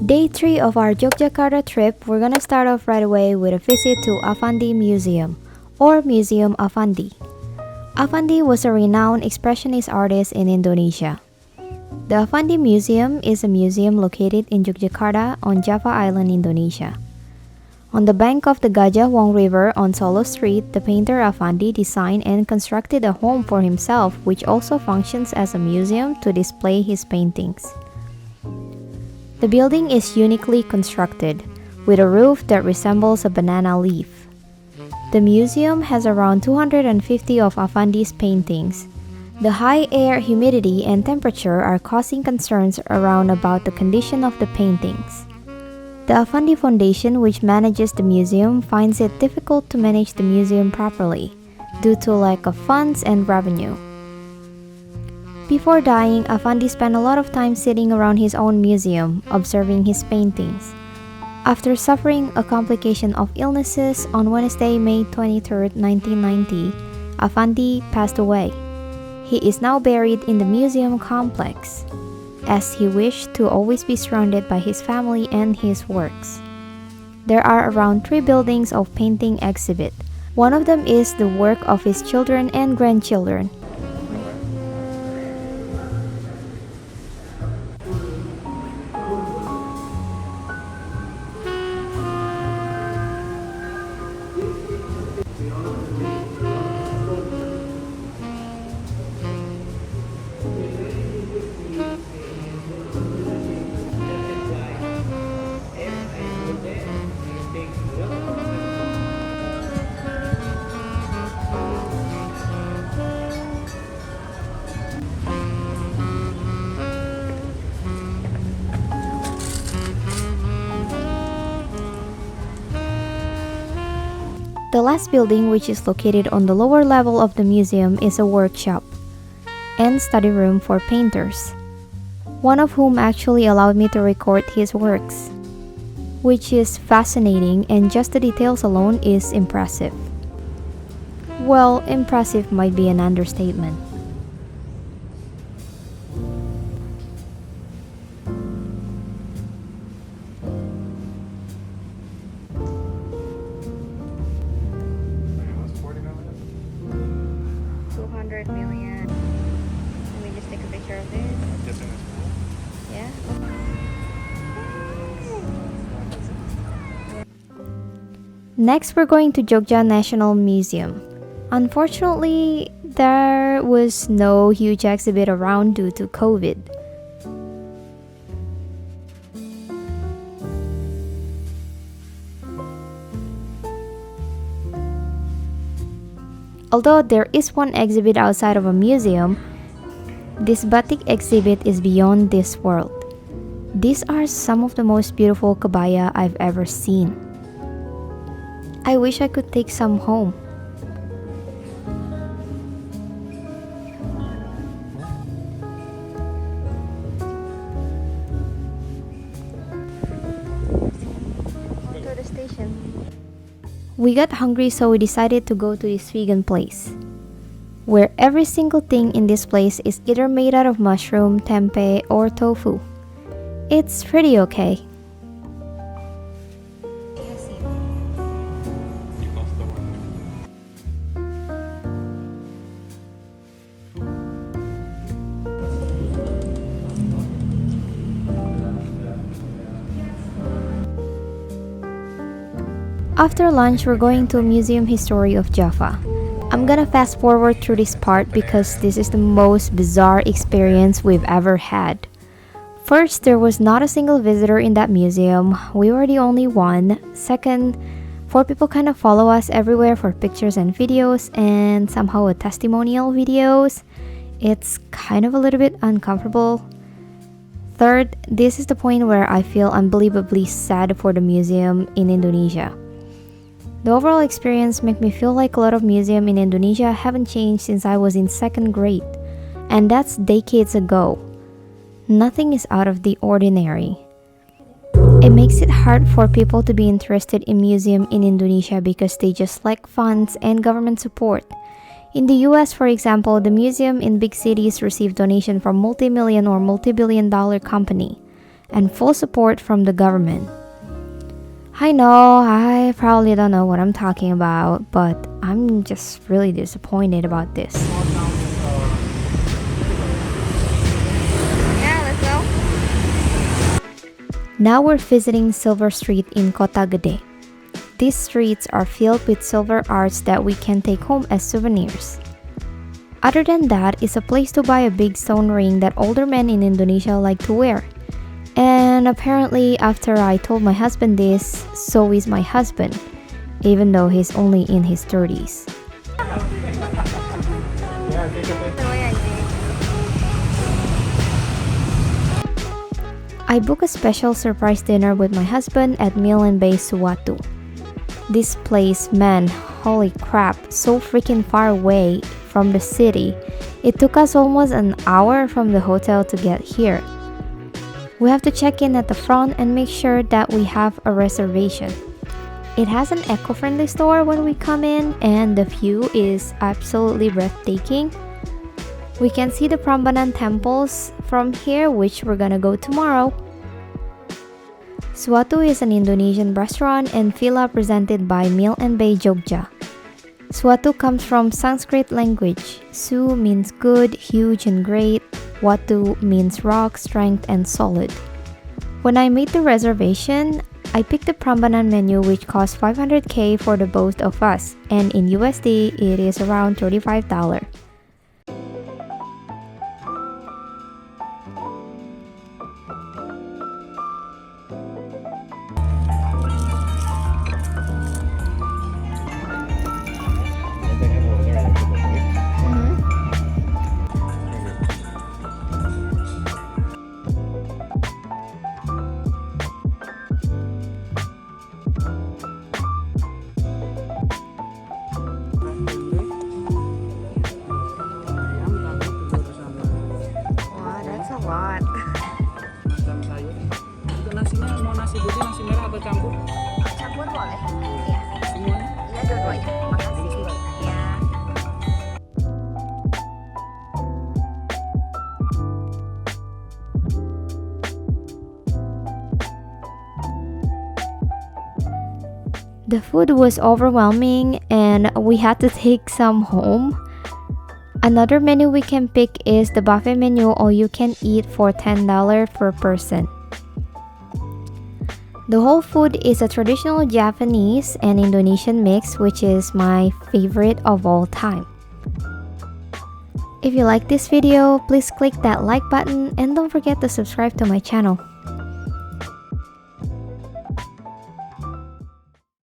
Day 3 of our Yogyakarta trip, we're gonna start off right away with a visit to Affandi Museum, or Museum Affandi. Affandi was a renowned expressionist artist in Indonesia. The Affandi Museum is a museum located in Yogyakarta on Java Island, Indonesia. On the bank of the Gajah Wong River on Solo Street, the painter Affandi designed and constructed a home for himself, which also functions as a museum to display his paintings. The building is uniquely constructed, with a roof that resembles a banana leaf. The museum has around 250 of Affandi's paintings. The high air humidity and temperature are causing concerns around about the condition of the paintings. The Affandi Foundation, which manages the museum, finds it difficult to manage the museum properly due to lack of funds and revenue. Before dying, Affandi spent a lot of time sitting around his own museum, observing his paintings. After suffering a complication of illnesses on Wednesday, May 23, 1990, Affandi passed away. He is now buried in the museum complex, as he wished to always be surrounded by his family and his works. There are around 3 buildings of painting exhibit. One of them is the work of his children and grandchildren. The last building, which is located on the lower level of the museum, is a workshop and study room for painters, one of whom actually allowed me to record his works, which is fascinating, and just the details alone is impressive. Well, impressive might be an understatement. Million. Let me just take a picture of this. Yeah. Next, we're going to Jogja National Museum. Unfortunately, there was no huge exhibit around due to COVID. Although there is one exhibit outside of a museum, this batik exhibit is beyond this world. These are some of the most beautiful kebaya I've ever seen. I wish I could take some home. To the station. We got hungry, so we decided to go to this vegan place, where every single thing in this place is either made out of mushroom, tempeh, or tofu. It's pretty okay. After lunch, we're going to a museum history of Java. I'm gonna fast forward through this part because this is the most bizarre experience we've ever had. First, there was not a single visitor in that museum. We were the only one. Second, 4 people kind of follow us everywhere for pictures and videos, and somehow a testimonial videos. It's kind of a little bit uncomfortable. Third, this is the point where I feel unbelievably sad for the museum in Indonesia. The overall experience made me feel like a lot of museums in Indonesia haven't changed since I was in 2nd grade, and that's decades ago. Nothing is out of the ordinary. It makes it hard for people to be interested in museum in Indonesia because they just lack funds and government support. In the US, for example, the museum in big cities receive donation from multi-million or multi-billion dollar company. and full support from the government. I know, I probably don't know what I'm talking about, but I'm just really disappointed about this. Yeah, let's go. Now we're visiting Silver Street in Kota Gede. These streets are filled with silver arts that we can take home as souvenirs. Other than that, it's a place to buy a big stone ring that older men in Indonesia like to wear. And apparently, after I told my husband this, so is my husband, even though he's only in his 30s. I booked a special surprise dinner with my husband at Mil&Bay Suwatu. This place, man, holy crap, so freaking far away from the city. It took us almost an hour from the hotel to get here. We have to check in at the front and make sure that we have a reservation. It has an eco-friendly store when we come in, and the view is absolutely breathtaking. We can see the Prambanan temples from here, which we're gonna go tomorrow. Suwatu is an Indonesian restaurant and villa presented by Mil&Bay Jogja. Suwatu comes from Sanskrit language. Su means good, huge and great. Watu means rock, strength and solid. When I made the reservation, I picked the Prambanan menu, which cost 500k for the both of us, and in USD it is around $35. Wow, that's a lot. Untuk nasinya mau nasi putih, nasi merah atau campur? Campur boleh? Iya. Semuanya? Iya, dua-duanya. Makasih. Iya. The food was overwhelming and we had to take some home. Another menu we can pick is the buffet menu, all you can eat for $10 per person. The whole food is a traditional Japanese and Indonesian mix, which is my favorite of all time. If you like this video, please click that like button and don't forget to subscribe to my channel.